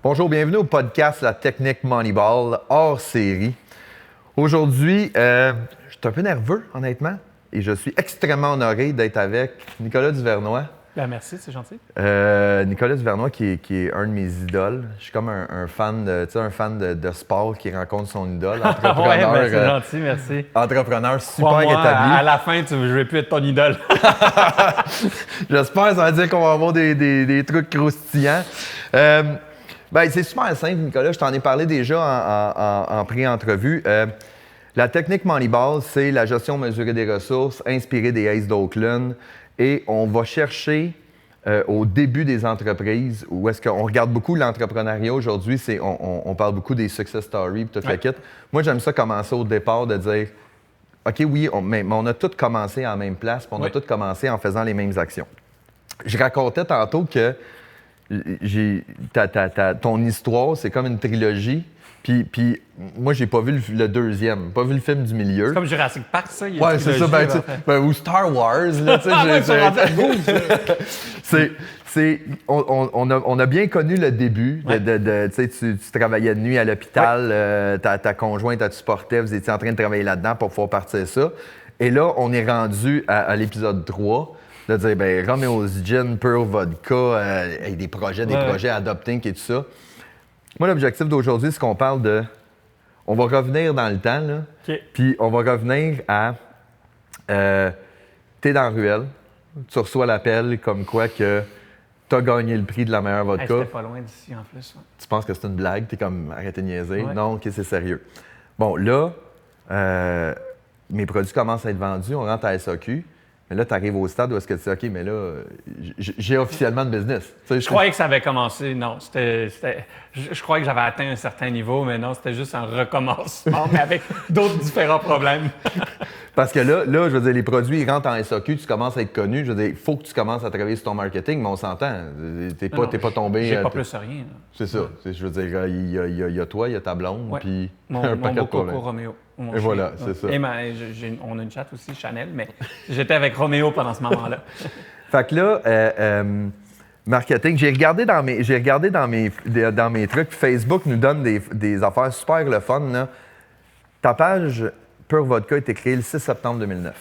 Bonjour, bienvenue au podcast La Technique Moneyball, hors série. Aujourd'hui, je suis un peu nerveux, honnêtement, et je suis extrêmement honoré d'être avec Nicolas Duvernois. Ben merci, c'est gentil. Nicolas Duvernois, qui est un de mes idoles. Je suis comme un fan de sport qui rencontre son idole. Entrepreneur, ouais, ben c'est gentil, merci. Entrepreneur super Crois-moi, établi. à la fin, je vais plus être ton idole. J'espère, ça veut dire qu'on va avoir des trucs croustillants. C'est super simple, Nicolas. Je t'en ai parlé déjà en pré-entrevue. La technique Moneyball, c'est la gestion mesurée des ressources, inspirée des Aces d'Oakland. Et on va chercher au début des entreprises, où est-ce qu'on regarde beaucoup l'entrepreneuriat aujourd'hui, on parle beaucoup des success stories et tout le kit. Moi, j'aime ça commencer au départ de dire, OK, oui, mais on a tous commencé à la même place, puis on a tous commencé en faisant les mêmes actions. Je racontais tantôt que ton histoire, c'est comme une trilogie. Puis moi, j'ai pas vu le deuxième, pas vu le film du milieu. C'est comme Jurassic Park, ça. Il y a Ouais, c'est ça. Ou Star Wars. Là, on a bien connu le début. Tu travaillais de nuit à l'hôpital, ta conjointe, tu supportais, vous étiez en train de travailler là-dedans pour pouvoir partir ça. Et là, on est rendu à l'épisode 3. De dire, Romeo's Gin, Pearl Vodka, des projets, Adopting et tout ça. Moi, l'objectif d'aujourd'hui, c'est qu'on parle de... On va revenir dans le temps, là. Puis on va revenir à... t'es dans la ruelle, tu reçois l'appel comme quoi que t'as gagné le prix de la meilleure vodka. C'était pas loin d'ici, en plus. Ouais. Tu penses que c'est une blague, t'es comme, arrêtez de niaiser. Ouais. Non, OK, c'est sérieux. Bon, là, mes produits commencent à être vendus, on rentre à SAQ. Mais là, tu arrives au stade où est-ce que tu dis, OK, mais là, j'ai officiellement de business. Je croyais que ça avait commencé. Non, je croyais que j'avais atteint un certain niveau, mais non, c'était juste un recommencement, mais avec d'autres différents problèmes. Parce que là, je veux dire, les produits, ils rentrent en SAQ, tu commences à être connu. Je veux dire, il faut que tu commences à travailler sur ton marketing, mais on s'entend. T'es pas tombé... J'ai pas plus rien. Là. C'est ça. Ouais. Je veux dire, il y a toi, il y a ta blonde, puis un paquet de problèmes. Roméo. Et voilà, c'est ça. Et on a une chatte aussi, Chanel, mais j'étais avec Roméo pendant ce moment-là. Fait que là, marketing, j'ai regardé dans mes trucs. Facebook nous donne des affaires super le fun. Là. Ta page Pearl Vodka a été créée le 6 septembre 2009.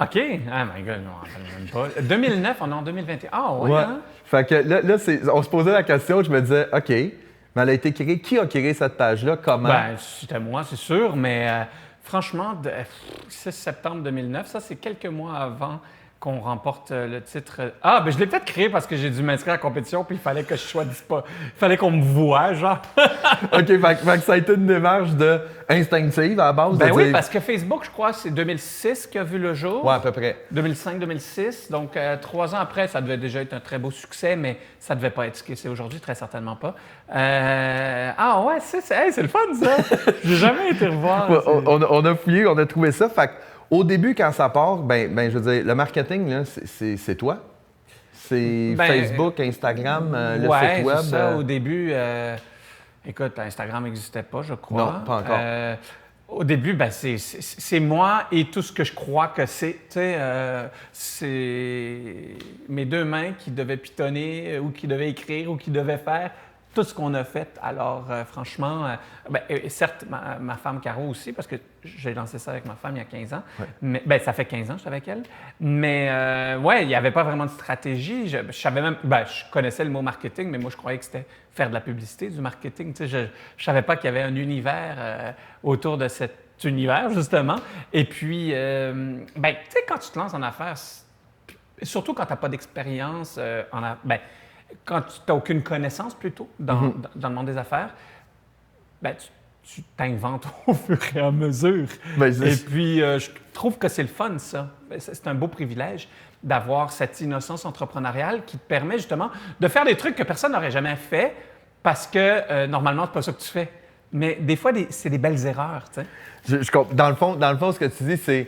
OK. Ah, my God, non, même pas. 2009, on est en 2021. Ah, ouais. Hein? Fait que là on se posait la question, je me disais, OK, mais elle a été créée. Qui a créé cette page-là? Comment? C'était moi, c'est sûr, mais franchement, 6 septembre 2009, ça, c'est quelques mois avant qu'on remporte le titre. Je l'ai peut-être créé parce que j'ai dû m'inscrire à la compétition, puis il fallait que je sois disponible. Il fallait qu'on me voie, genre. OK, fait que ça a été une démarche instinctive à la base. Oui, parce que Facebook, je crois, c'est 2006 qu'il a vu le jour. Oui, à peu près. 2005-2006. Donc, 3 ans après, ça devait déjà être un très beau succès, mais ça ne devait pas être ce que c'est aujourd'hui, très certainement pas. C'est le fun, ça! J'ai jamais été revoir. On a fouillé, on a trouvé ça. Fait au début, quand ça part, je veux dire, le marketing, là, c'est toi. C'est Facebook, Instagram, le site web. C'est ça. Au début, écoute, Instagram n'existait pas, je crois. Non, pas encore. Au début, c'est moi et tout ce que je crois que c'est. C'est mes deux mains qui devaient pitonner ou qui devaient écrire ou qui devaient faire tout ce qu'on a fait. Alors, franchement, certes, ma femme Caro aussi, parce que j'ai lancé ça avec ma femme il y a 15 ans. Ouais. Mais, ça fait 15 ans que je suis avec elle. Mais, il n'y avait pas vraiment de stratégie. Je savais même, je connaissais le mot marketing, mais moi, je croyais que c'était faire de la publicité, du marketing. Je ne savais pas qu'il y avait un univers autour de cet univers, justement. Et puis, quand tu te lances en affaires, surtout quand tu n'as pas d'expérience quand tu n'as aucune connaissance plutôt dans le monde des affaires, tu t'inventes au fur et à mesure. Et puis, je trouve que c'est le fun, ça. C'est un beau privilège d'avoir cette innocence entrepreneuriale qui te permet justement de faire des trucs que personne n'aurait jamais fait parce que normalement, c'est pas ça que tu fais. Mais des fois, c'est des belles erreurs, tu sais. Dans le fond, ce que tu dis, c'est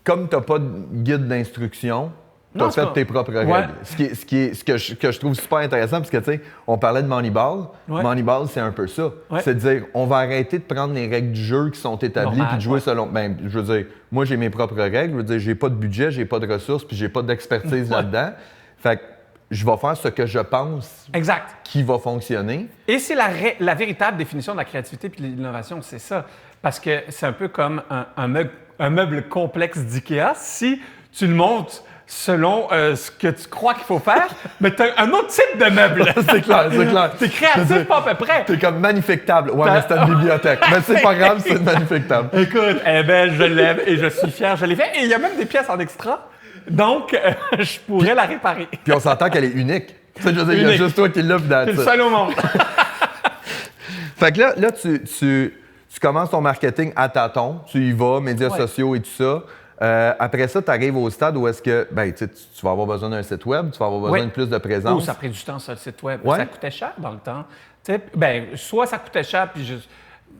comme tu n'as pas de guide d'instruction, tu as fait tes propres règles. Ouais. Ce que je trouve super intéressant, parce que, tu sais, on parlait de Moneyball. Ouais. Moneyball, c'est un peu ça. Ouais. C'est de dire, on va arrêter de prendre les règles du jeu qui sont établies puis de jouer selon... je veux dire, moi, j'ai mes propres règles. Je veux dire, j'ai pas de budget, j'ai pas de ressources puis j'ai pas d'expertise là-dedans. Fait que je vais faire ce que je pense Exact. qui va fonctionner. Et c'est la véritable définition de la créativité et de l'innovation, c'est ça. Parce que c'est un peu comme un meuble complexe d'IKEA. Si tu le montes selon ce que tu crois qu'il faut faire, mais tu as un autre type de meuble. C'est clair, c'est clair. T'es créatif pas à peu près. T'es comme magnifictable. Ouais, mais c'est une bibliothèque. Mais c'est pas grave, c'est magnificable. Écoute, je l'aime et je suis fier. Je l'ai fait. Et il y a même des pièces en extra. Donc, je pourrais la réparer. Puis on s'entend qu'elle est unique. Tu sais, je veux dire, il y a Unique. juste toi qui l'as. C'est le seul au monde. Fait que là tu commences ton marketing à tâtons. Tu y vas, médias sociaux et tout ça. Après ça, tu arrives au stade où est-ce que tu vas avoir besoin d'un site web, tu vas avoir besoin de plus de présence. Oh, ça a pris du temps, ça, le site web. Ouais. Ça coûtait cher dans le temps. Soit ça coûtait cher,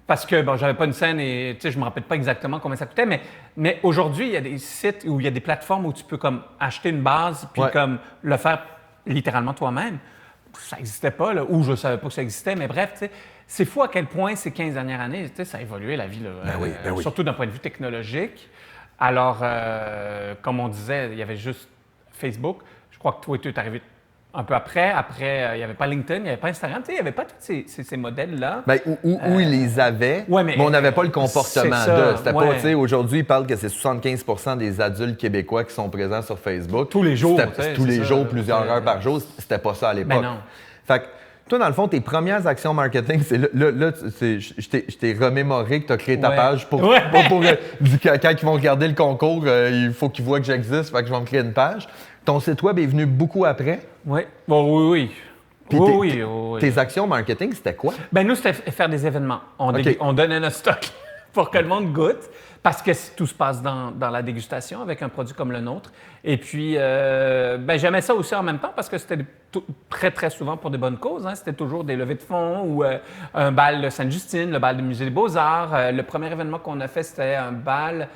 parce que j'avais pas une scène et je ne me rappelle pas exactement combien ça coûtait, mais aujourd'hui, il y a des sites où il y a des plateformes où tu peux comme acheter une base puis comme le faire littéralement toi-même. Ça n'existait pas, là, ou je ne savais pas que ça existait, mais bref, c'est fou à quel point ces 15 dernières années, ça a évolué la vie, là, oui. surtout d'un point de vue technologique. Alors, comme on disait, il y avait juste Facebook. Je crois que Twitter est arrivé un peu après. Après, il n'y avait pas LinkedIn, il n'y avait pas Instagram. Il n'y avait pas tous ces modèles-là. Où ils les avaient, mais on n'avait pas le comportement de. C'était pas, aujourd'hui, ils parlent que c'est 75% des adultes québécois qui sont présents sur Facebook. Tous les jours. Tous les jours, plusieurs heures par jour. C'était pas ça à l'époque. Ben non. Fait que, toi, dans le fond, tes premières actions marketing, c'est je t'ai remémoré que tu as créé ta page pour quand ils vont regarder le concours, il faut qu'ils voient que j'existe, fait que je vais me créer une page. Ton site web est venu beaucoup après. Oui. Bon, oui. Puis oui. Tes actions marketing, c'était quoi? Ben nous, c'était faire des événements. On donnait notre stock pour que le monde goûte, parce que tout se passe dans la dégustation avec un produit comme le nôtre. Et puis, j'aimais ça aussi en même temps parce que c'était très, très souvent pour des bonnes causes. Hein. C'était toujours des levées de fonds ou un bal de Sainte-Justine, le bal du Musée des Beaux-Arts. Le premier événement qu'on a fait, c'était un bal.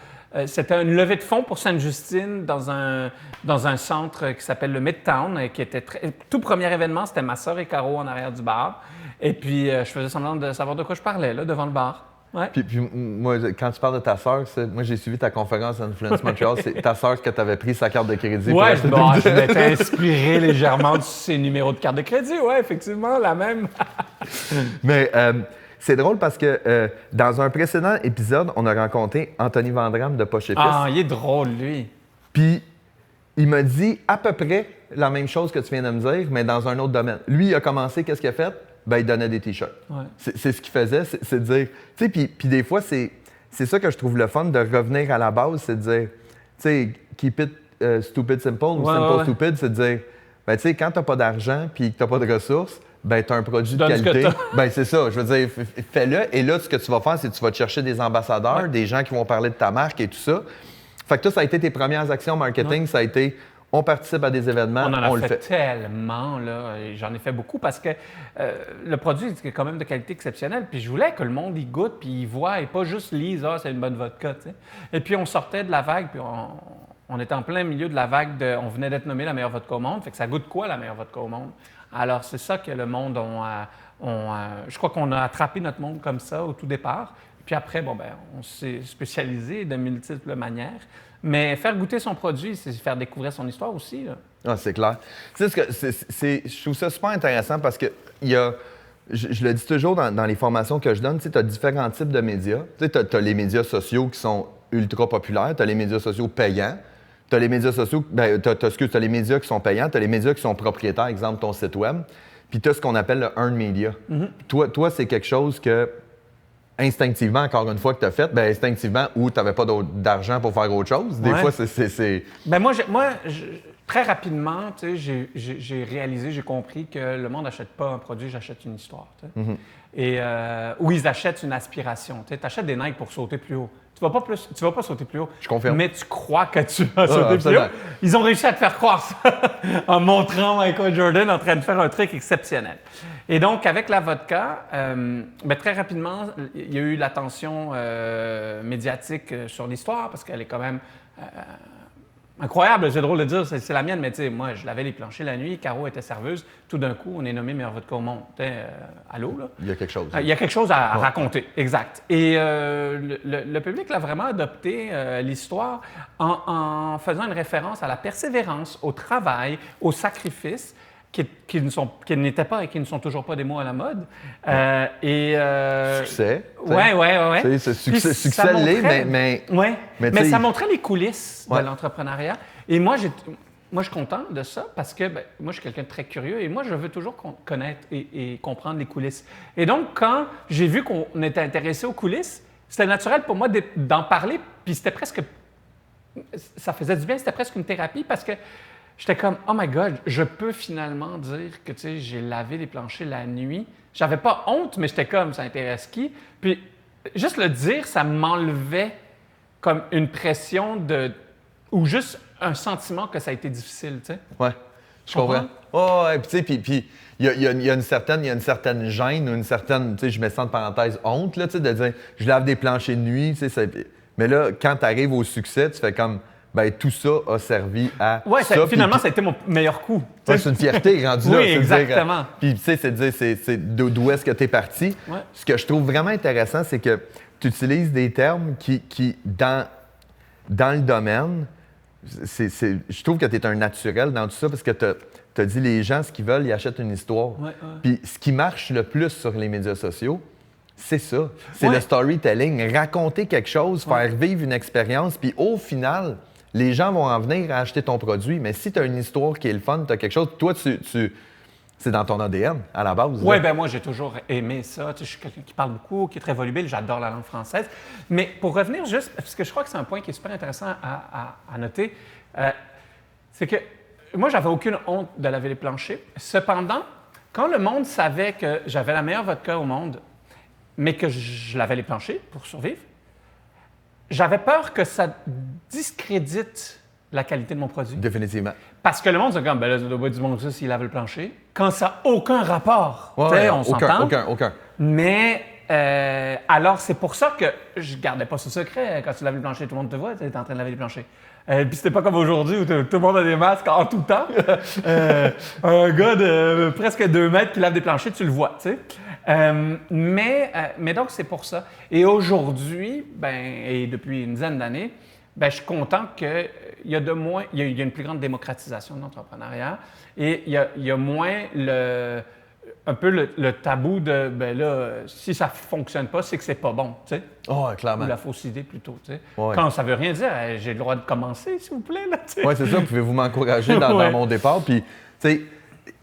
C'était une levée de fonds pour Sainte-Justine dans un centre qui s'appelle le Midtown, qui était tout premier événement, c'était ma sœur et Caro en arrière du bar. Et puis, je faisais semblant de savoir de quoi je parlais, là, devant le bar. Ouais. Puis moi, quand tu parles de ta sœur, moi j'ai suivi ta conférence à Influence Montreal, c'est ta sœur que tu avais pris sa carte de crédit. Ouais, je m'étais inspiré légèrement de ses numéros de carte de crédit, oui, effectivement, la même. Mais c'est drôle parce que dans un précédent épisode, on a rencontré Anthony Vandram de Poche Épice. Ah, il est drôle, lui. Puis il m'a dit à peu près la même chose que tu viens de me dire, mais dans un autre domaine. Lui, il a commencé, qu'est-ce qu'il a fait? Il donnait des T-shirts. Ouais. C'est ce qu'il faisait, c'est de dire... Tu sais, puis des fois, c'est ça que je trouve le fun de revenir à la base, c'est de dire, tu sais, keep it stupid simple ou simple stupid, c'est de dire, tu sais, quand t'as pas d'argent puis que t'as pas de ressources, t'as un produit de qualité. C'est ça, je veux dire, fais-le. Et là, ce que tu vas faire, c'est que tu vas te chercher des ambassadeurs, des gens qui vont parler de ta marque et tout ça. Fait que toi, ça a été tes premières actions marketing, ça a été... On participe à des événements, on le fait tellement, là. J'en ai fait beaucoup parce que le produit est quand même de qualité exceptionnelle. Puis je voulais que le monde y goûte, puis y voit, et pas juste lise, c'est une bonne vodka, tu sais. Et puis on sortait de la vague, puis on était en plein milieu de la vague on venait d'être nommé la meilleure vodka au monde. Fait que ça goûte quoi, la meilleure vodka au monde? Alors c'est ça que le monde je crois qu'on a attrapé notre monde comme ça au tout départ. Puis après, on s'est spécialisé de multiples manières. Mais faire goûter son produit, c'est faire découvrir son histoire aussi. Là. Ah, c'est clair. Tu sais, je trouve ça super intéressant parce que je le dis toujours dans les formations que je donne, tu as différents types de médias. Tu as les médias sociaux qui sont ultra populaires, tu as les médias sociaux payants, tu as les médias sociaux, t'as les médias qui sont payants, tu as les médias qui sont propriétaires, exemple ton site web, puis tu as ce qu'on appelle le earned media. Mm-hmm. Toi, c'est quelque chose que instinctivement, encore une fois, que tu as fait, instinctivement, ou tu n'avais pas d'argent pour faire autre chose. Des fois, c'est... Moi, très rapidement, j'ai réalisé, j'ai compris que le monde n'achète pas un produit, j'achète une histoire. Mm-hmm. Et ou ils achètent une aspiration. Tu achètes des Nike pour sauter plus haut. Tu ne vas pas sauter plus haut. Je confirme. Mais tu crois que tu vas sauter plus haut. Ils ont réussi à te faire croire ça en montrant Michael Jordan en train de faire un truc exceptionnel. Et donc, avec la vodka, très rapidement, il y a eu l'attention médiatique sur l'histoire parce qu'elle est quand même incroyable, c'est drôle de dire, c'est la mienne, mais tu sais, moi, je lavais les planchers la nuit, Caro était serveuse. Tout d'un coup, on est nommé meilleur vodka au monde. Allô, là? Il y a quelque chose. Il y a quelque chose à raconter, exact. Et le public l'a vraiment adopté, l'histoire, en faisant une référence à la persévérance, au travail, au sacrifice, qui n'étaient pas et qui ne sont toujours pas des mots à la mode. Succès. Oui. Ce succès l'est, mais mais ça montrait les coulisses de l'entrepreneuriat. Et moi, je suis content de ça parce que moi, je suis quelqu'un de très curieux et moi, je veux toujours connaître et comprendre les coulisses. Et donc, quand j'ai vu qu'on était intéressé aux coulisses, c'était naturel pour moi d'en parler. Puis c'était presque... Ça faisait du bien, c'était presque une thérapie parce que j'étais comme, oh my God, je peux finalement dire que, tu sais, j'ai lavé les planchers la nuit. J'avais pas honte, mais j'étais comme, ça intéresse qui? Puis, juste le dire, ça m'enlevait comme une pression ou juste un sentiment que ça a été difficile, tu sais. Ouais, je comprends. Oh, ouais, puis tu sais, puis il y a une certaine gêne ou une certaine, tu sais, je mets ça en parenthèse, honte, là, tu sais, de dire, je lave des planchers de nuit, tu sais, mais là, quand tu arrives au succès, tu fais comme, tout ça a servi à ça. Finalement, ça a été mon meilleur coup. Ouais, c'est une fierté rendue là. Oui, exactement. Puis, tu sais, c'est de dire d'où est-ce que tu es parti. Ouais. Ce que je trouve vraiment intéressant, c'est que tu utilises des termes qui dans le domaine, je trouve que tu es un naturel dans tout ça parce que tu as dit les gens, ce qu'ils veulent, ils achètent une histoire. Puis, ce qui marche le plus sur les médias sociaux, c'est ça. C'est le storytelling. Raconter quelque chose, faire vivre une expérience, puis au final, les gens vont en venir à acheter ton produit. Mais si tu as une histoire qui est le fun, tu as quelque chose, toi, c'est dans ton ADN, à la base. Oui, bien moi, j'ai toujours aimé ça. Tu sais, je suis quelqu'un qui parle beaucoup, qui est très volubile. J'adore la langue française. Mais pour revenir juste, parce que je crois que c'est un point qui est super intéressant à noter, c'est que moi, j'avais aucune honte de laver les planchers. Cependant, quand le monde savait que j'avais la meilleure vodka au monde, mais que je lavais les planchers pour survivre, j'avais peur que ça discrédite la qualité de mon produit. Définitivement. Parce que le monde se dit comme, là, ça doit être du monde ça s'il lave le plancher. Quand ça n'a aucun rapport. On s'entend. Aucun. Mais alors, c'est pour ça que je gardais pas ce secret. Quand tu laves le plancher, tout le monde te voit, tu es en train de laver les planchers. Puis c'était pas comme aujourd'hui où tout le monde a des masques en tout temps. Un gars de presque 2 mètres qui lave des planchers, tu le vois, tu sais. Mais donc, c'est pour ça. Et aujourd'hui, et depuis une dizaine d'années, je suis content qu'il y a une plus grande démocratisation de l'entrepreneuriat et il y a moins un peu le tabou de, si ça ne fonctionne pas, c'est que c'est pas bon, tu sais. Oh, clairement. Ou la fausse idée plutôt, tu sais. Ouais. Quand ça veut rien dire, j'ai le droit de commencer, s'il vous plaît, là, tu sais. Oui, c'est ça. Pouvez-vous m'encourager dans mon départ? Puis, tu sais,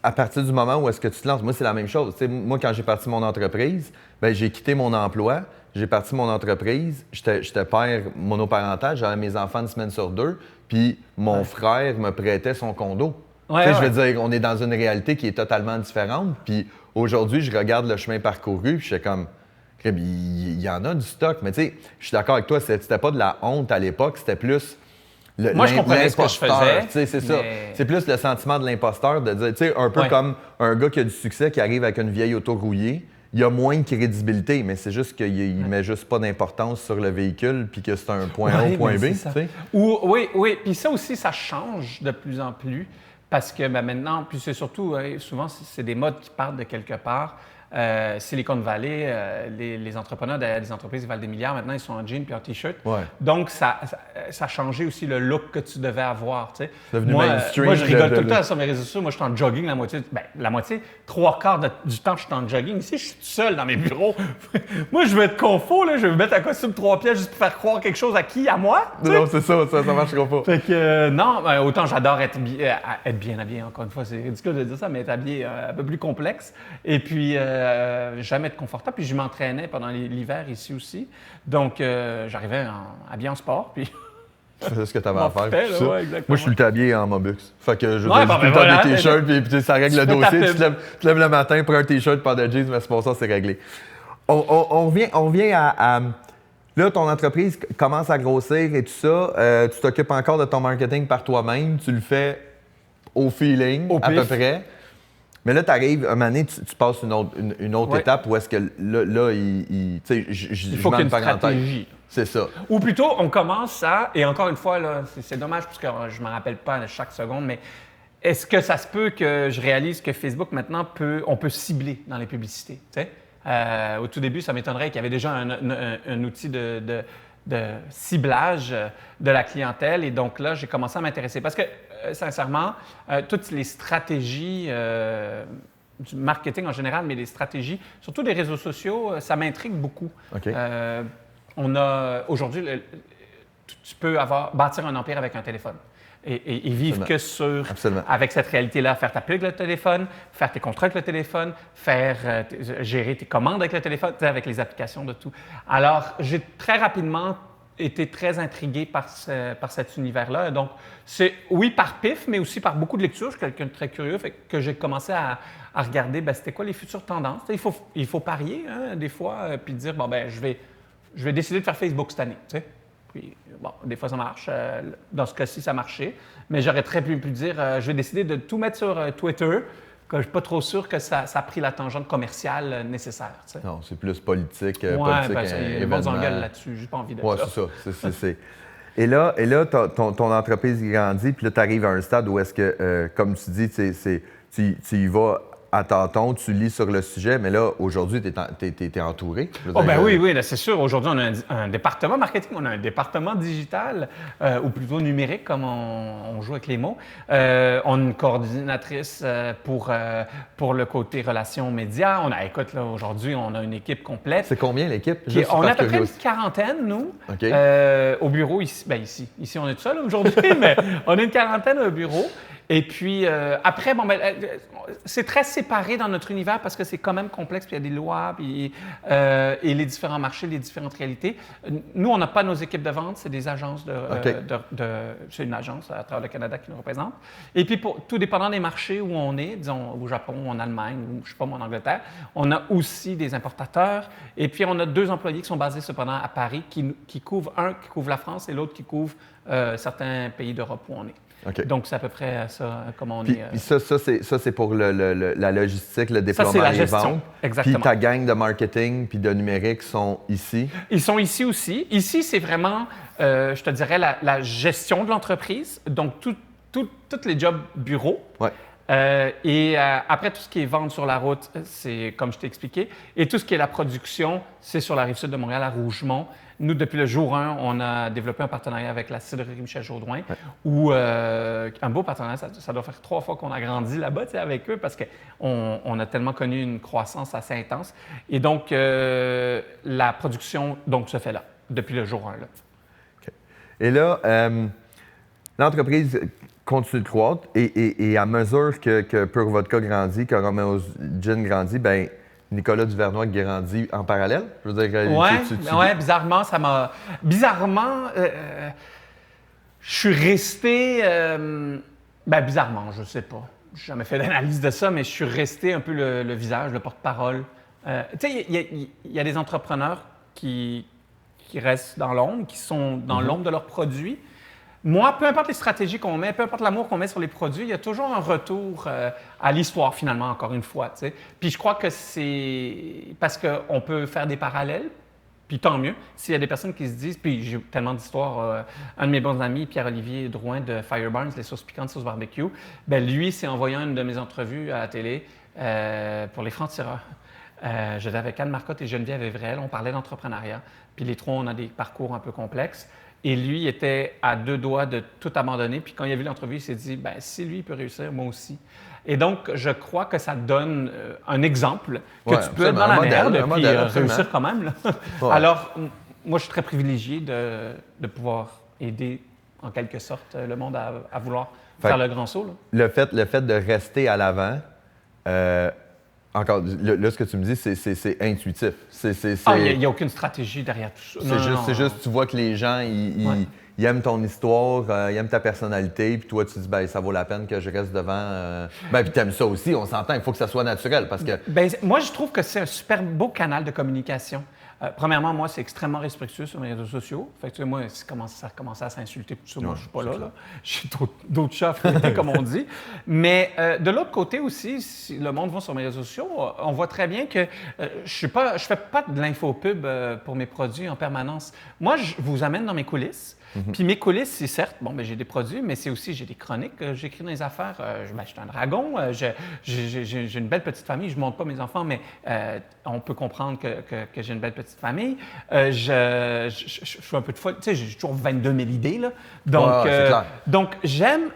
à partir du moment où est-ce que tu te lances, moi, c'est la même chose. T'sais, moi, quand j'ai parti mon entreprise, j'ai quitté mon emploi, j'ai parti mon entreprise, j'étais père monoparental, j'avais mes enfants 1 semaine sur 2, puis mon frère me prêtait son condo. Je veux dire, on est dans une réalité qui est totalement différente, puis aujourd'hui, je regarde le chemin parcouru, puis je suis comme, il y en a du stock, mais tu sais, je suis d'accord avec toi, c'était pas de la honte à l'époque, c'était plus... Moi, je comprenais ce que je faisais. C'est ça. C'est plus le sentiment de l'imposteur de dire, tu sais, un peu comme un gars qui a du succès qui arrive avec une vieille auto rouillée. Il y a moins de crédibilité, mais c'est juste qu'il met juste pas d'importance sur le véhicule puis que c'est un point A au point B. Oui. Puis ça aussi, ça change de plus en plus parce que maintenant, puis c'est surtout, souvent, c'est des modes qui partent de quelque part. Silicon Valley, les entrepreneurs des entreprises qui valent des milliards, maintenant, ils sont en jean puis en T-shirt. Ouais. Donc, ça a changé aussi le look que tu devais avoir. Tu sais. C'est devenu mainstream. Moi, je rigole tout le temps sur mes réseaux sociaux. Moi, je suis en jogging la moitié, 3/4 du temps, je suis en jogging. Ici, je suis tout seul dans mes bureaux. Moi, je veux être confort, là. Je veux mettre un costume 3 pièces juste pour faire croire quelque chose à qui? À moi? Non, c'est ça marchera pas. Fait que, non, autant j'adore être bien habillé, encore une fois. C'est ridicule de dire ça, mais être habillé un peu plus complexe. Et puis... jamais être confortable. Puis je m'entraînais pendant l'hiver ici aussi. Donc, j'arrivais habillé en sport. Puis c'est ce que tu avais à faire. Moi, je suis le habillé en Mobux. Fait que je tout le temps des t-shirts, puis ça règle le dossier. Tu te lèves le matin pour un t-shirt, pas de jeans, mais c'est pour ça, c'est réglé. On revient à là, ton entreprise commence à grossir et tout ça. Tu t'occupes encore de ton marketing par toi-même. Tu le fais au feeling, à peu près. Mais là, tu arrives, un moment donné, tu passes une autre Ouais. étape où est-ce que là, tu sais, Il faut qu'il y ait une stratégie. C'est ça. Ou plutôt, on commence à, et encore une fois, là, c'est dommage parce que je ne me rappelle pas chaque seconde, mais est-ce que ça se peut que je réalise que Facebook, maintenant, on peut cibler dans les publicités? Tu sais? Au tout début, ça m'étonnerait qu'il y avait déjà un outil de ciblage de la clientèle. Et donc là, j'ai commencé à m'intéresser. Parce que, sincèrement, toutes les stratégies du marketing en général, mais les stratégies, surtout des réseaux sociaux, ça m'intrigue beaucoup. OK. On a aujourd'hui, tu peux bâtir un empire avec un téléphone et vivre que avec cette réalité-là, faire ta pub avec le téléphone, faire tes contrats avec le téléphone, gérer tes commandes avec le téléphone, avec les applications de tout. Alors, j'ai très rapidement été très intrigué par cet univers-là. Donc, c'est oui par pif, mais aussi par beaucoup de lectures. Je suis quelqu'un de très curieux, fait que j'ai commencé à regarder c'était quoi les futures tendances. Il faut parier des fois, puis dire je vais décider de faire Facebook cette année. Tu sais? Puis, des fois, ça marche. Dans ce cas-ci, ça marchait. Mais j'aurais très pu dire, je vais décider de tout mettre sur Twitter, que je ne suis pas trop sûr que ça a pris la tangente commerciale nécessaire. Tu sais. Non, c'est plus politique. Le monde s'engueule là-dessus. Je n'ai pas envie de ça. Oui, c'est ça. Et là ton entreprise grandit, puis là, tu arrives à un stade où est-ce que, comme tu dis, tu y vas à tâtons, tu lis sur le sujet, mais là, aujourd'hui, tu es entouré. Oui, là, c'est sûr. Aujourd'hui, on a un département marketing, on a un département digital, ou plutôt numérique, comme on joue avec les mots. On a une coordinatrice pour le côté relations médias. Écoute, là, aujourd'hui, on a une équipe complète. C'est combien l'équipe? On a à peu près une quarantaine, nous, au bureau ici. Ici, on est tout seul aujourd'hui, mais on a une quarantaine au bureau. Et puis, après, c'est très séparé dans notre univers parce que c'est quand même complexe, puis il y a des lois, et les différents marchés, les différentes réalités. Nous, on n'a pas nos équipes de vente, c'est des agences c'est une agence à travers le Canada qui nous représente. Et puis, tout dépendant des marchés où on est, disons au Japon, en Allemagne, ou je sais pas moi, en Angleterre, on a aussi des importateurs. Et puis, on a 2 employés qui sont basés cependant à Paris, qui couvrent, un qui couvre la France et l'autre qui couvre certains pays d'Europe où on est. Okay. Donc, c'est à peu près ça, comment on est. Puis ça, c'est pour la logistique, le déploiement et les ventes. Exactement. Puis ta gang de marketing puis de numérique sont ici? Ils sont ici aussi. Ici, c'est vraiment, je te dirais, la gestion de l'entreprise. Donc, tous les jobs bureaux. Ouais. Après, tout ce qui est vente sur la route, c'est comme je t'ai expliqué. Et tout ce qui est la production, c'est sur la Rive-Sud de Montréal, à Rougemont. Nous, depuis le jour 1, on a développé un partenariat avec la cidrerie Michel Jourdouin, où un beau partenariat, ça doit faire 3 fois qu'on a grandi là-bas avec eux parce qu'on a tellement connu une croissance assez intense. Et donc, la production se fait là, depuis le jour 1. Là. Okay. Et là, l'entreprise continue de croître et à mesure que Pure Vodka grandit, que Romeo's Gin grandit, bien, Nicolas Duvernois grandit en parallèle? Je veux dire, Oui, bizarrement, ça m'a... Bizarrement, je suis resté... bizarrement, je ne sais pas. Je n'ai jamais fait d'analyse de ça, mais je suis resté un peu le visage, le porte-parole. Tu sais, il y a des entrepreneurs qui restent dans l'ombre, qui sont dans l'ombre de leurs produits. Moi, peu importe les stratégies qu'on met, peu importe l'amour qu'on met sur les produits, il y a toujours un retour à l'histoire, finalement, encore une fois. T'sais. Puis je crois que c'est parce qu'on peut faire des parallèles, puis tant mieux. S'il y a des personnes qui se disent, puis j'ai tellement d'histoires, un de mes bons amis, Pierre-Olivier Drouin de Fireburns, les sauces piquantes, sauces barbecue, lui s'est envoyé une de mes entrevues à la télé pour les francs-tireurs. J'étais avec Anne Marcotte et Geneviève Evrel, on parlait d'entrepreneuriat. Puis les 3, on a des parcours un peu complexes. Et lui était à 2 doigts de tout abandonner. Puis quand il a vu l'entrevue, il s'est dit, si lui peut réussir, moi aussi. Et donc, je crois que ça donne un exemple que tu peux être dans la merde et puis réussir quand même. Là. Ouais. Alors, moi, je suis très privilégié de pouvoir aider, en quelque sorte, le monde à vouloir faire le grand saut. Là. Le fait de rester à l'avant, encore, là, ce que tu me dis, c'est intuitif. Il n'y a aucune stratégie derrière tout ça. C'est juste, tu vois que les gens, ils aiment ton histoire, ils aiment ta personnalité, puis toi, tu dis, ça vaut la peine que je reste devant. Puis tu aimes ça aussi, on s'entend, il faut que ça soit naturel parce que... moi, je trouve que c'est un super beau canal de communication. Premièrement, moi, c'est extrêmement respectueux sur mes réseaux sociaux. Fait que, tu sais, moi, ça a commencé à s'insulter, tout ça. Moi, je suis pas là. J'ai d'autres chats à fouetter, comme on dit. Mais de l'autre côté aussi, si le monde va sur mes réseaux sociaux, on voit très bien que je fais pas de l'infopub pour mes produits en permanence. Moi, je vous amène dans mes coulisses. Puis mes coulisses, c'est certes, j'ai des produits, mais c'est aussi, j'ai des chroniques, j'écris dans les affaires. Je suis un dragon, j'ai une belle petite famille. Je ne montre pas mes enfants, mais on peut comprendre que j'ai une belle petite famille. Je suis un peu de folle. Tu sais, j'ai toujours 22 000 idées, là. Donc j'aime...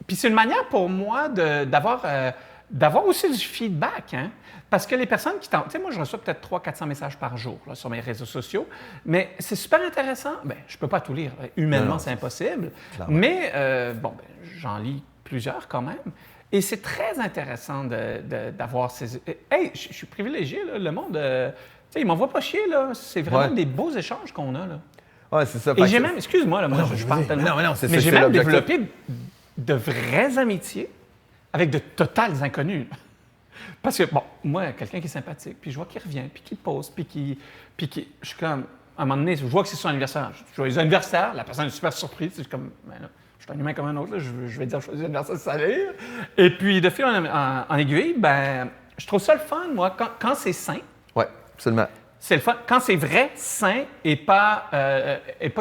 Puis c'est une manière pour moi d'avoir aussi du feedback, hein? Parce que les personnes qui t'envoient... Tu sais, moi, je reçois peut-être 300-400 messages par jour là, sur mes réseaux sociaux, mais c'est super intéressant. Bien, je ne peux pas tout lire. Humainement, c'est impossible. Clairement. Mais, j'en lis plusieurs quand même. Et c'est très intéressant d'avoir ces... Hey, je suis privilégié, là, le monde... tu sais, ils m'envoient pas chier, là. C'est vraiment des beaux échanges qu'on a, là. Ouais, c'est ça. Et j'ai même... Excuse-moi, là, moi, je parle tellement... Mais j'ai même développé de vraies amitiés avec de totales inconnus. Parce que, moi, quelqu'un qui est sympathique, puis je vois qu'il revient, puis qu'il pose, puis qui... Je suis comme... À un moment donné, je vois que c'est son anniversaire. Joyeux anniversaire, la personne est super surprise. Je suis comme, là, je suis un humain comme un autre, là, je vais dire joyeux anniversaire, salut. Et puis, de fil en aiguille, je trouve ça le fun, moi, quand c'est sain. Oui, absolument. C'est le fun. Quand c'est vrai, sain, et pas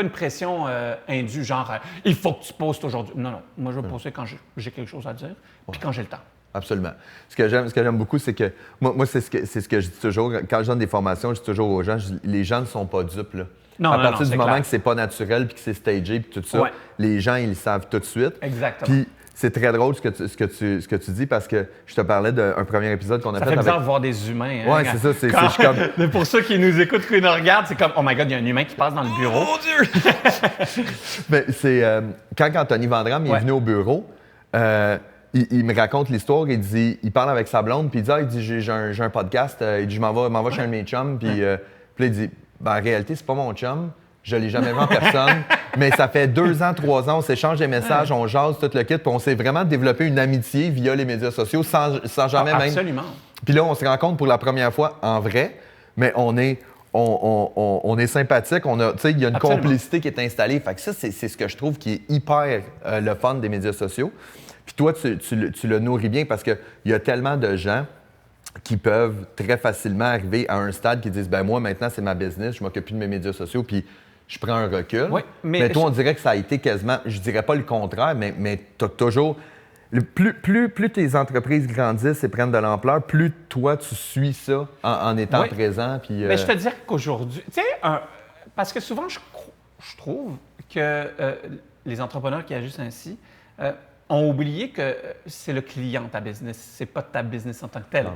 une pression indue, genre, il faut que tu postes aujourd'hui. Non. Moi, je vais poster quand j'ai quelque chose à dire, puis quand j'ai le temps. Absolument. Ce que j'aime beaucoup, c'est que moi c'est ce que je dis toujours. Quand je donne des formations, je dis toujours aux gens, les gens ne sont pas dupes. Là. À partir du moment que c'est pas naturel, puis que c'est stagé, puis tout ça, les gens, ils le savent tout de suite. Exactement. Puis c'est très drôle ce que tu dis, parce que je te parlais d'un premier épisode qu'on a fait avec... Ça fait bizarre de voir des humains. Oui, c'est ça. C'est comme... Pour ceux qui nous écoutent, qui nous regardent, c'est comme, oh my God, il y a un humain qui passe dans le bureau. Oh mon Dieu! Mais c'est... quand Anthony Vandram est venu au bureau... Il me raconte l'histoire, il parle avec sa blonde, puis il dit j'ai un podcast, il dit je m'en vais chez un de mes chums, puis là il dit en réalité c'est pas mon chum, je l'ai jamais vu en personne, mais ça fait 2 ans, 3 ans, on s'échange des messages, on jase tout le kit, puis on s'est vraiment développé une amitié via les médias sociaux sans jamais même... Absolument. Puis là on se rencontre pour la première fois en vrai, mais on est sympathique, il y a une complicité qui est installée, fait que ça c'est ce que je trouve qui est hyper le fun des médias sociaux. Puis toi, tu le nourris bien parce qu'il y a tellement de gens qui peuvent très facilement arriver à un stade qui disent « moi, maintenant, c'est ma business, je m'occupe plus de mes médias sociaux, puis je prends un recul. Oui, » Mais toi, on dirait que ça a été quasiment, je dirais pas le contraire, mais tu as toujours... Plus tes entreprises grandissent et prennent de l'ampleur, plus toi, tu suis ça en étant présent. Puis, Mais je te dirais qu'aujourd'hui... Tu sais, parce que souvent, je trouve que les entrepreneurs qui agissent ainsi... ont oublié que c'est le client ta business, c'est pas ta business en tant que tel.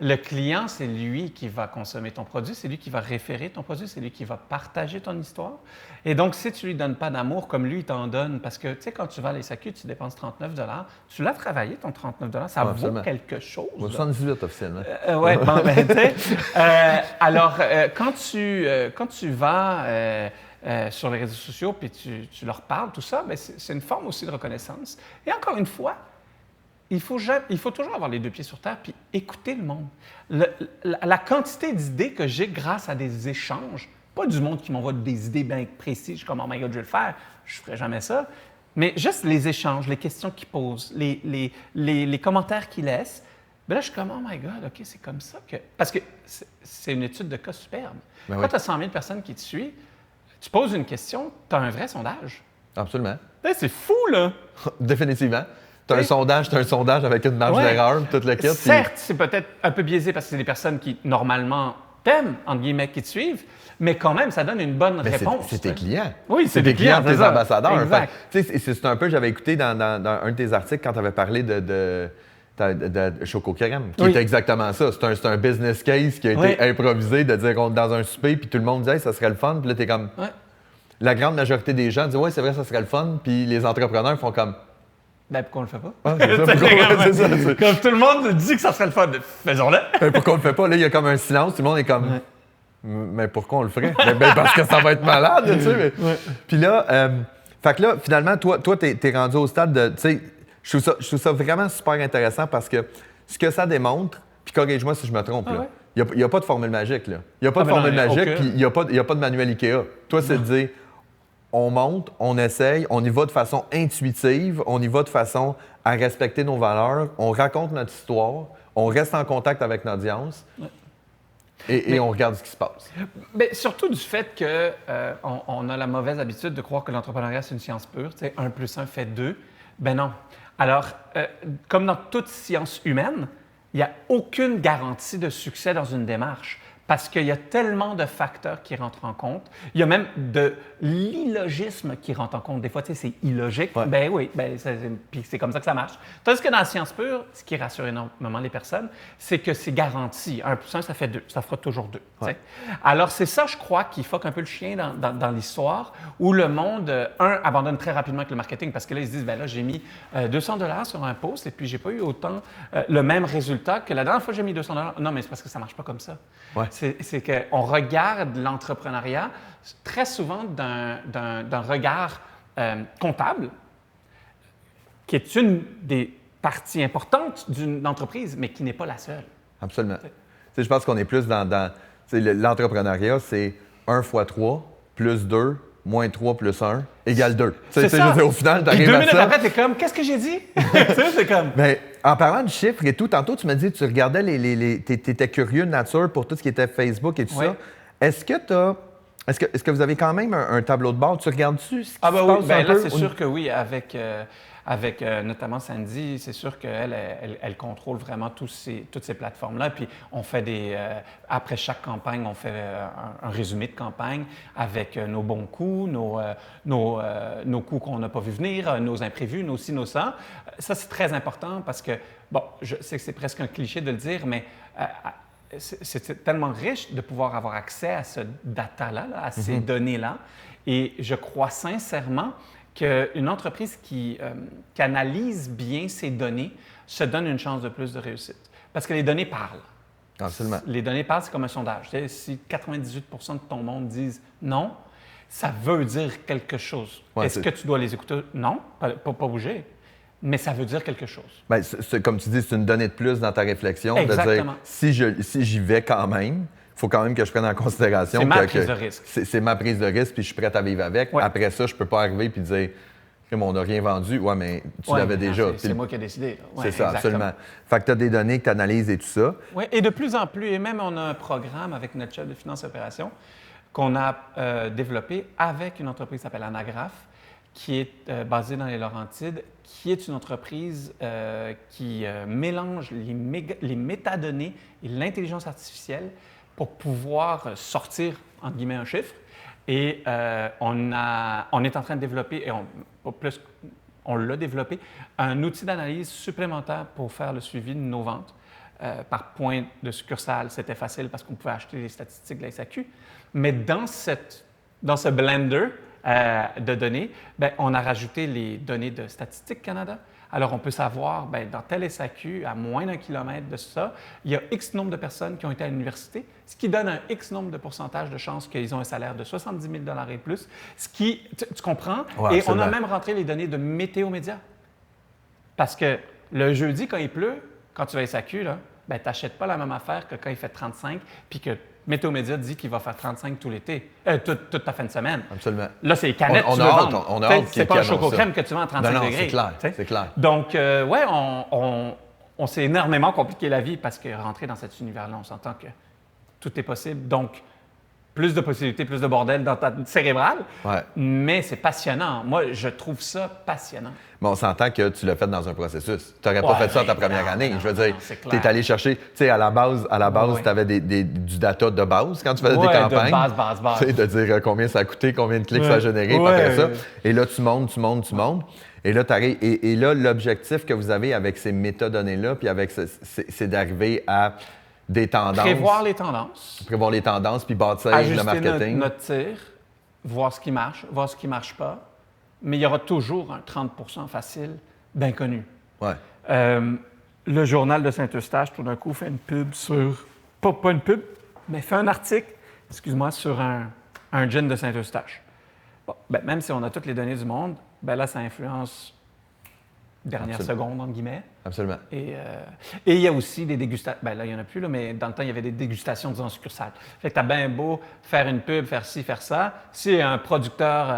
Le client, c'est lui qui va consommer ton produit, c'est lui qui va référer ton produit, c'est lui qui va partager ton histoire. Et donc, si tu lui donnes pas d'amour comme lui, il t'en donne, parce que, tu sais, quand tu vas à l'SAQ, tu dépenses 39 $, tu l'as travaillé, ton 39 $, ça vaut quelque chose. 78 officiellement. Oui, tu sais. Alors, quand tu vas... sur les réseaux sociaux, puis tu leur parles, tout ça, bien, c'est une forme aussi de reconnaissance. Et encore une fois, il faut toujours avoir les 2 pieds sur terre puis écouter le monde. La quantité d'idées que j'ai grâce à des échanges, pas du monde qui m'envoie des idées bien précises, je suis comme « Oh my God, je vais le faire », je ne ferai jamais ça, mais juste les échanges, les questions qu'ils posent, les commentaires qu'ils laissent. Bien là, je suis comme « Oh my God, OK, c'est comme ça que… » Parce que c'est une étude de cas superbe. Quand tu as 100 000 personnes qui te suivent, tu poses une question, tu as un vrai sondage. Absolument. C'est fou, là! Définitivement. Tu as un sondage avec une marge d'erreur, tout le kit. Certes, c'est peut-être un peu biaisé parce que c'est des personnes qui, normalement, t'aiment, entre guillemets, qui te suivent, mais quand même, ça donne une bonne réponse. C'est tes clients. Oui, c'est tes clients, tes ambassadeurs. Exact. C'est un peu, j'avais écouté dans un de tes articles quand tu avais parlé de Choco Crème, qui était exactement ça. C'est un business case qui a été improvisé, de dire qu'on est dans un souper, puis tout le monde dit hey, ça serait le fun. Puis là, t'es comme. La grande majorité des gens disent ouais, c'est vrai, ça serait le fun. Puis les entrepreneurs font comme. Ben, pourquoi on le fait pas? Ah, c'est ça, c'est ça. Comme tout le monde dit que ça serait le fun, faisons-le. Pourquoi on le fait pas? Là, il y a comme un silence, tout le monde est comme. Mais pourquoi on le ferait? Parce que ça va être malade, tu sais. Puis là, fait que là, finalement, toi, t'es rendu au stade de. Tu sais, je trouve ça vraiment super intéressant parce que ce que ça démontre, puis corrige-moi si je me trompe, là, Il n'y a pas de formule magique, là. Il n'y a pas de ben non, formule magique, aucune. puis il n'y a pas de manuel Ikea. Toi, c'est de dire, on monte, on essaye, on y va de façon intuitive, on y va de façon à respecter nos valeurs, on raconte notre histoire, on reste en contact avec notre audience et on regarde ce qui se passe. Mais surtout du fait qu'on a la mauvaise habitude de croire que l'entrepreneuriat, c'est une science pure. Tu sais, 1 + 1 fait 2. Ben non. Alors, comme dans toute science humaine, il n'y a aucune garantie de succès dans une démarche parce qu'il y a tellement de facteurs qui rentrent en compte. Il y a même de l'illogisme qui rentre en compte. Des fois, tu sais, c'est illogique. Ouais. Ben oui, puis c'est comme ça que ça marche. Tandis que dans la science pure, ce qui rassure énormément les personnes, c'est que c'est garanti. 1 + 1, ça fait 2. Ça fera toujours 2. Ouais. Alors, c'est ça, je crois, qui fuck un peu le chien dans l'histoire, où le monde, abandonne très rapidement avec le marketing, parce que là, ils se disent, ben là, j'ai mis 200 $ sur un post, et puis j'ai pas eu autant le même résultat que la dernière fois que j'ai mis 200 $. Non, mais c'est parce que ça marche pas comme ça. Ouais. C'est qu'on regarde l'entrepreneuriat très souvent d'un regard comptable, qui est une des parties importantes d'une entreprise, mais qui n'est pas la seule. Absolument. Tu sais, je pense qu'on est plus dans tu sais, l'entrepreneuriat, c'est 1 × 3 + 2 - 3 + 1 = 2. Tu sais, je veux dire, au final, tu Puis arrives 2 à minutes ça. après, t'es comme, qu'est-ce que j'ai dit? Tu sais, c'est comme... Ben, en parlant de chiffres et tout, tantôt, tu m'as dit que tu regardais tu étais curieux de nature pour tout ce qui était Facebook et tout Oui. ça. Est-ce que vous avez quand même un tableau de bord? Tu regardes-tu ce qui Ah ben se oui, passe ben un là, peu? c'est sûr que oui, avec notamment Sandy, c'est sûr qu'elle elle contrôle vraiment toutes ces plateformes-là. Puis on fait après chaque campagne, on fait un résumé de campagne avec nos bons coups, nos coups qu'on n'a pas vu venir, nos imprévus, nos ci, nos ça. Ça, c'est très important parce que, bon, je sais que c'est presque un cliché de le dire, mais c'est tellement riche de pouvoir avoir accès à ce data-là, à ces données-là. Et je crois sincèrement qu'une entreprise qui analyse bien ces données se donne une chance de plus de réussite. Parce que les données parlent. Absolument. Les données parlent, c'est comme un sondage. Tu sais, si 98 % de ton monde disent non, ça veut dire quelque chose. Ouais, Est-ce que tu dois les écouter? Non, pas bouger. Mais ça veut dire quelque chose. Ben, comme tu dis, c'est une donnée de plus dans ta réflexion. Exactement. De dire, si j'y vais quand même, il faut quand même que je prenne en considération C'est ma prise de risque. C'est ma prise de risque, puis je suis prête à vivre avec. Ouais. Après ça, je peux pas arriver puis dire, on n'a rien vendu. Ouais, mais tu l'avais déjà. C'est moi qui ai décidé. Ouais, C'est ça, exactement. absolument. Fait que tu as des données que tu analyses et tout ça. Oui, et de plus en plus, et même on a un programme avec notre chef de finances et opérations qu'on a développé avec une entreprise qui s'appelle Anagraph, qui est basée dans les Laurentides, qui est une entreprise qui mélange les métadonnées et l'intelligence artificielle pour pouvoir sortir, entre guillemets, un chiffre. Et on est en train de développer, et on l'a développé, un outil d'analyse supplémentaire pour faire le suivi de nos ventes. Par point de succursale, c'était facile parce qu'on pouvait acheter les statistiques de la SAQ. Mais dans ce blender de données, bien, on a rajouté les données de Statistique Canada. Alors, on peut savoir, bien, dans telle SAQ, à moins d'1 kilomètre de ça, il y a X nombre de personnes qui ont été à l'université, ce qui donne un X nombre de pourcentage de chances qu'ils ont un salaire de 70 000 $ et plus, ce qui, tu comprends? Ouais, et absolument. on a même rentré les données de Météo Média. Parce que le jeudi, quand il pleut, quand tu vas à SAQ, là, ben, tu n'achètes pas la même affaire que quand il fait 35, puis que Météo Média dit qu'il va faire 35 tout l'été, toute ta fin de semaine. Absolument. Là, c'est les canettes que tu veux vendre. On a hâte C'est pas un choco-crème que tu vends à 35 non, degrés. c'est clair, T'sais? c'est clair. Donc, ouais, on s'est énormément compliqué la vie parce que rentrer dans cet univers-là, on s'entend que tout est possible. Donc, plus de possibilités, plus de bordel dans ta cérébrale. Ouais. Mais c'est passionnant. Moi, je trouve ça passionnant. Mais on s'entend que tu l'as fait dans un processus. Tu n'aurais pas fait ça ta première année. Je veux dire, c'est tu clair. es allé chercher, tu sais, à la base, Ouais. tu avais du data de base quand tu faisais Ouais, des de campagnes. base. Tu sais, de dire combien ça a coûté, combien de clics ça a généré, puis Ouais. après ça. Et là, tu montes. Et là, et là, l'objectif que vous avez avec ces métadonnées-là, puis avec c'est d'arriver à des tendances. Prévoir les tendances. Prévoir les tendances, puis bâtir Ajuster le marketing. notre tir, voir ce qui marche, voir ce qui ne marche pas. Mais il y aura toujours un 30 % facile d'inconnu. Ouais. Le journal de Saint-Eustache, tout d'un coup, fait une pub sur... Pas une pub, mais fait un article, excuse-moi, sur un gin de Saint-Eustache. Bon, ben, même si on a toutes les données du monde, ben là, ça influence dernière seconde, entre guillemets. Absolument. Et il y a aussi des dégustations. Ben là, il n'y en a plus, là, mais dans le temps, il y avait des dégustations, disons, en succursale. Fait que t'as bien beau faire une pub, faire ci, faire ça. Si un producteur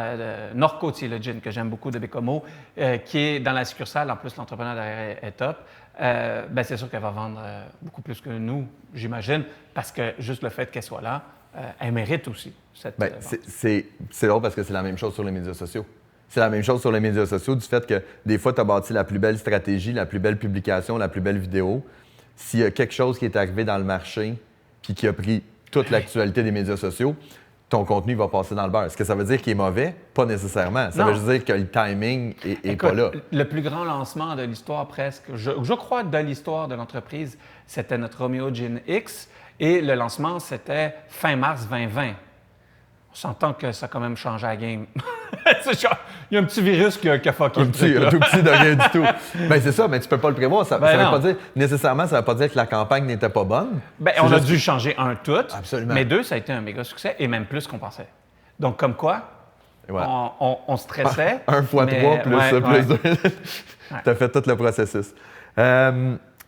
Nord-Côtier, le gin, que j'aime beaucoup de Bécomo, qui est dans la succursale, en plus, l'entrepreneur derrière est top, ben c'est sûr qu'elle va vendre beaucoup plus que nous, j'imagine, parce que juste le fait qu'elle soit là, elle mérite aussi cette Ben, vente. c'est drôle parce que c'est la même chose sur les médias sociaux. C'est la même chose sur les médias sociaux du fait que des fois, tu as bâti la plus belle stratégie, la plus belle publication, la plus belle vidéo. S'il y a quelque chose qui est arrivé dans le marché puis qui a pris toute l'actualité des médias sociaux, ton contenu va passer dans le beurre. Est-ce que ça veut dire qu'il est mauvais? Pas nécessairement. Ça Non. veut juste dire que le timing est Écoute, pas là. le plus grand lancement de l'histoire presque, je crois de l'histoire de l'entreprise, c'était notre Romeo Gin X et le lancement, c'était fin mars 2020. On s'entend que ça a quand même changé la game. Il y a un petit virus qui a fucké le truc, là. Un tout petit de rien du tout. Ben c'est ça, mais tu peux pas le prévoir. Ça, Ben ça veut non. pas dire, nécessairement, ça veut pas dire que la campagne n'était pas bonne. Ben, C'est on a juste dû changer un tout, Absolument. mais deux, ça a été un méga succès et même plus qu'on pensait. Donc, comme quoi, Et voilà. on stressait. 1 fois mais- 3 plus, ouais, plus ouais. 2. Tu as fait tout le processus.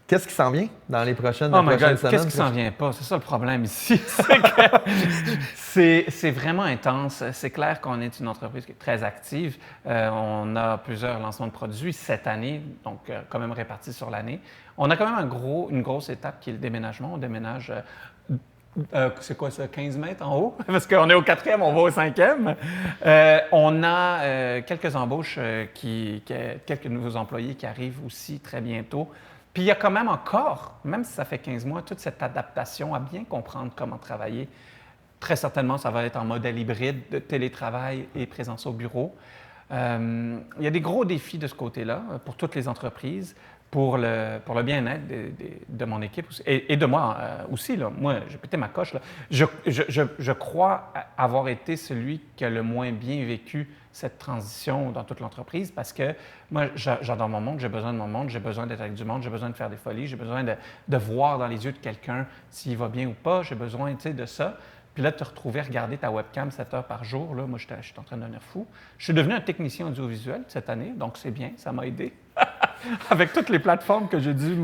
Qu'est-ce qui s'en vient dans les prochaines, Oh my prochaines God, semaines? qu'est-ce qui s'en vient pas? C'est ça le problème ici. C'est que c'est vraiment intense. C'est clair qu'on est une entreprise qui est très active. On a plusieurs lancements de produits cette année, donc quand même répartis sur l'année. On a quand même une grosse étape qui est le déménagement. On déménage, c'est quoi ça, 15 mètres en haut? Parce qu'on est au 4e, on va au 5e. On a quelques embauches, quelques nouveaux employés qui arrivent aussi très bientôt. Puis il y a quand même encore, même si ça fait 15 mois, toute cette adaptation à bien comprendre comment travailler. Très certainement, ça va être en modèle hybride de télétravail et présence au bureau. Il y a des gros défis de ce côté-là pour toutes les entreprises, pour le bien-être de mon équipe aussi, et de moi aussi. Là. Moi, j'ai pété ma coche. Là. Je crois avoir été celui qui a le moins bien vécu cette transition dans toute l'entreprise parce que moi, j'adore mon monde, j'ai besoin de mon monde, j'ai besoin d'être avec du monde, j'ai besoin de faire des folies, j'ai besoin de voir dans les yeux de quelqu'un s'il va bien ou pas, j'ai besoin de ça. Puis là, de te retrouver à regarder ta webcam 7 heures par jour, là, moi, je suis en train de devenir fou. Je suis devenu un technicien audiovisuel cette année, donc c'est bien, ça m'a aidé. Avec toutes les plateformes que j'ai dû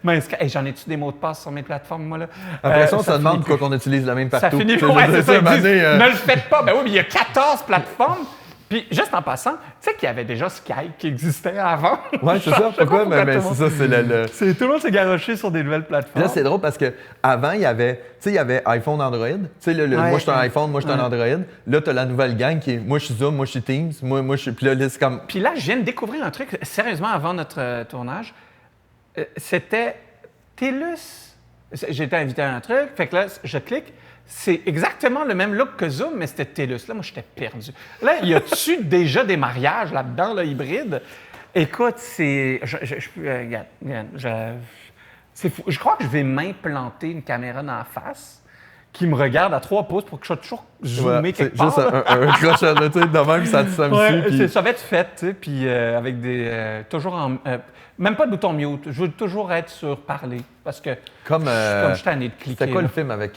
m'inscrire. Hey, j'en ai-tu des mots de passe sur mes plateformes, moi, là? Après ça, on se ça demande finit pourquoi on utilise la même partout. Ça finit, Tu sais, je ouais, veux c'est dire, ça, à un ils moment disent, donné, ne le faites pas. Ben oui, mais il y a 14 plateformes. Puis, juste en passant, tu sais qu'il y avait déjà Skype qui existait avant. Oui, c'est ça. Pourquoi? Mais tout le c'est monde- ça, c'est le... Tout le monde s'est garoché sur des nouvelles plateformes. Là, c'est drôle parce qu'avant, il y avait iPhone, Android. Tu sais, Ouais, moi, je suis un ouais. iPhone, moi, je suis un Android. Là, tu as la nouvelle gang qui est moi, je suis Zoom, moi, je suis Teams, moi, je suis. Puis là, c'est comme. Puis là, je viens de découvrir un truc, sérieusement, avant notre tournage. C'était TELUS. J'ai été invité à un truc, fait que là, je clique. C'est exactement le même look que Zoom, mais c'était TELUS. Là, moi, j'étais perdu. Là, y a-tu déjà des mariages là-dedans, là, hybrides? Écoute, c'est... regarde, c'est fou. Je crois que je vais m'implanter une caméra dans la face qui me regarde à 3 pouces pour que je sois toujours zoomé Ouais, quelque c'est part. juste là. un crochet de tu sais, de même, ça me Ouais, suit. Puis... ça va être fait, tu sais, puis avec des... toujours en... même pas de bouton mute. Je veux toujours être sur parler, parce que Comme je suis tanné de cliquer. c'était quoi là. le film avec.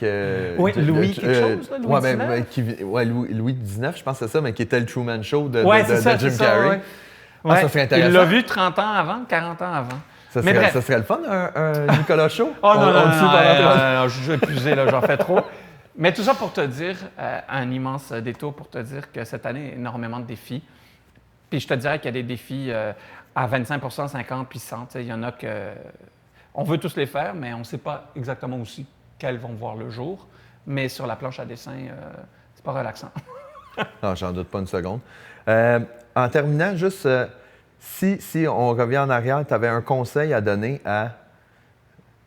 Oui, Louis quelque chose, là, Louis ouais, XIX? Louis XIX, je pense que c'est ça, mais qui était le Truman Show de, Ouais, de- c'est de ça, Jim c'est ça, Carrey. ouais. Ah, Ouais, ça serait il intéressant. l'a vu 30 ans avant, 40 ans avant. Ça Mais serait, bref. ça serait le fun, un Nicolas Show. Oh non, On non, le suit non, pendant 30 non, je suis épuisé, là, j'en fais trop. Mais tout ça pour te dire, un immense détour pour te dire que cette année, énormément de défis. Puis je te dirais qu'il y a des défis à 25 50 puis 100. Tu sais, il y en a que... On veut tous les faire, mais on ne sait pas exactement aussi quels vont voir le jour. Mais sur la planche à dessin, c'est pas relaxant. Non, j'en doute pas une seconde. En terminant, juste si on revient en arrière, tu avais un conseil à donner à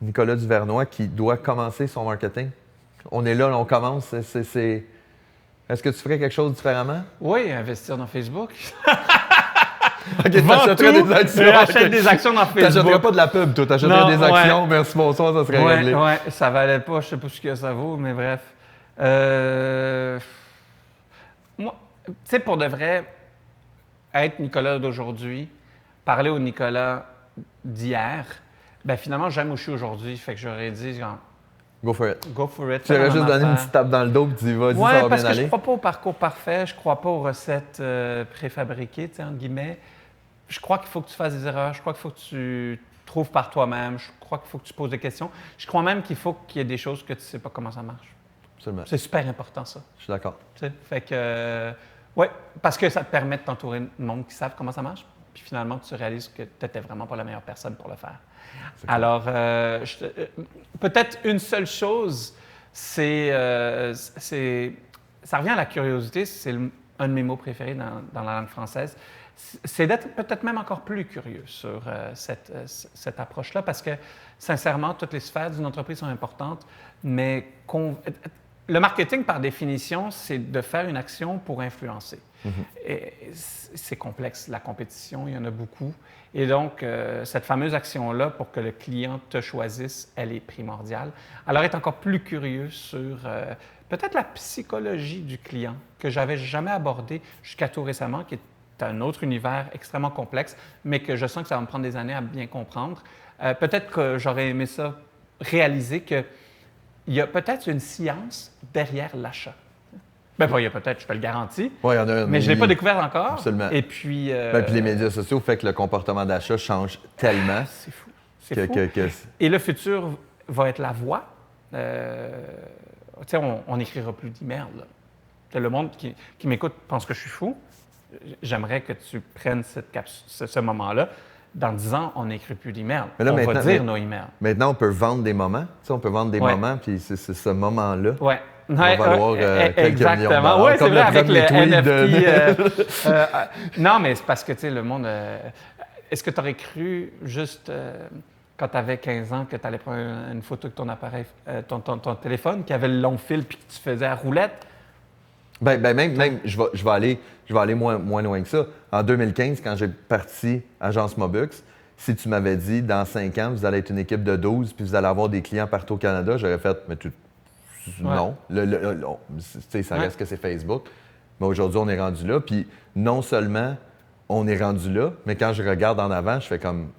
Nicolas Duvernois qui doit commencer son marketing. On est là, on commence. Est-ce que tu ferais quelque chose différemment? Oui, investir dans Facebook. Ok, Vends t'achèterais tout, des actions. achète ok. des actions dans T'achèterais Facebook. pas de la pub, toi. T'achèterais Non, des actions. Merci, bonsoir, ça serait réglé. Ouais, ça valait pas, je sais pas ce que ça vaut, mais bref. Moi, tu sais, pour de vrai, être Nicolas d'aujourd'hui, parler au Nicolas d'hier, ben finalement, j'aime où je suis aujourd'hui. Fait que j'aurais dit, genre, Go for it. go for it. Tu aurais fais juste la donné une même petite tape dans le dos et tu dis, vas-y, Ouais, ça va parce bien que je aller. crois pas au parcours parfait, je crois pas aux recettes préfabriquées, tu sais, entre guillemets. je crois qu'il faut que tu fasses des erreurs. Je crois qu'il faut que tu trouves par toi-même. Je crois qu'il faut que tu poses des questions. Je crois même qu'il faut qu'il y ait des choses que tu ne sais pas comment ça marche. Absolument. C'est super important, ça. Je suis d'accord. Tu sais, fait que, ouais, parce que ça te permet de t'entourer de monde qui savent comment ça marche. Puis finalement, tu réalises que tu n'étais vraiment pas la meilleure personne pour le faire. Alors, peut-être une seule chose, ça revient à la curiosité, c'est un de mes mots préférés dans la langue française, c'est d'être peut-être même encore plus curieux sur cette approche-là, parce que, sincèrement, toutes les sphères d'une entreprise sont importantes, mais le marketing, par définition, c'est de faire une action pour influencer. Et c'est complexe, la compétition, il y en a beaucoup. Et donc, cette fameuse action-là, pour que le client te choisisse, elle est primordiale. Alors, être encore plus curieux sur peut-être la psychologie du client, que je n'avais jamais abordé jusqu'à tout récemment, qui est un autre univers extrêmement complexe, mais que je sens que ça va me prendre des années à bien comprendre. Peut-être que j'aurais aimé ça, réaliser qu'il y a peut-être une science derrière l'achat. Ben, il y a peut-être, je te le garantis, Ouais, il y en a, mais je ne l'ai pas découvert encore. Absolument. Et puis... Puis les médias sociaux font que le comportement d'achat change tellement. C'est fou. C'est fou. Et le futur va être la voie. Tu sais, on n'écrira plus d'emails. Le monde qui m'écoute pense que je suis fou. J'aimerais que tu prennes ce moment-là. Dans 10 ans, on n'écrit plus d'emails. On va dire nos emails. Maintenant, on peut vendre des moments. Tu sais, on peut vendre des moments, puis c'est ce moment-là. Oui. On va valoir quelques millions de dollars. Oui, c'est vrai, avec le NFT. Non, mais c'est parce que, tu sais, le monde... Est-ce que tu aurais cru juste quand tu avais 15 ans que tu allais prendre une photo de ton appareil, ton téléphone, qui avait le long fil puis que tu faisais à roulette? Même je vais aller moins loin que ça. En 2015, quand j'ai parti Agence Mobux, si tu m'avais dit, dans 5 ans, vous allez être une équipe de 12 puis vous allez avoir des clients partout au Canada, j'aurais fait, mais non. Ça reste que c'est Facebook. Mais aujourd'hui, on est rendu là. Puis non seulement on est rendu là, mais quand je regarde en avant, je fais comme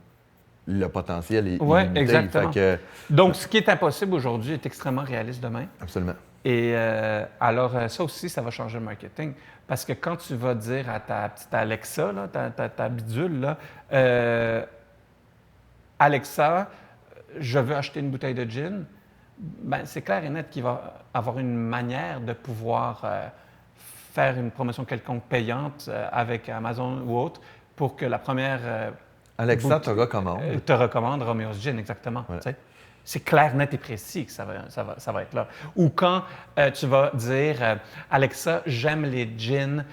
le potentiel est illimité. Exactement. Donc, ce qui est impossible aujourd'hui est extrêmement réaliste demain. Absolument. Et alors, ça aussi, ça va changer le marketing. Parce que quand tu vas dire à ta petite Alexa, là, ta bidule, là, Alexa, je veux acheter une bouteille de gin, ben, c'est clair et net qu'il va avoir une manière de pouvoir faire une promotion quelconque payante avec Amazon ou autre pour que la première... Alexa te recommande. Te recommande Romeo's Gin, exactement. Voilà. C'est clair, net et précis que ça va être là. Ou quand tu vas dire Alexa, j'aime les gins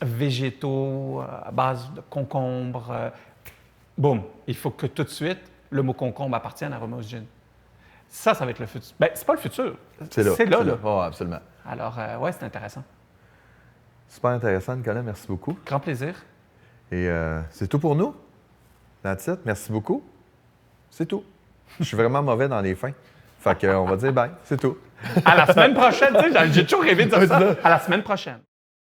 végétaux à base de concombre. Boum, il faut que tout de suite, le mot concombre appartienne à Romeo's Gin. Ça va être le futur. Ben, c'est pas le futur. C'est là. Oh, absolument. Alors, ouais, c'est intéressant. Super intéressant, Nicolas. Merci beaucoup. Grand plaisir. Et c'est tout pour nous. That's it. Merci beaucoup. C'est tout. Je suis vraiment mauvais dans les fins. Fait qu'on va dire bye. C'est tout. À la semaine prochaine. Tu sais, j'ai toujours rêvé de dire ça. À la semaine prochaine.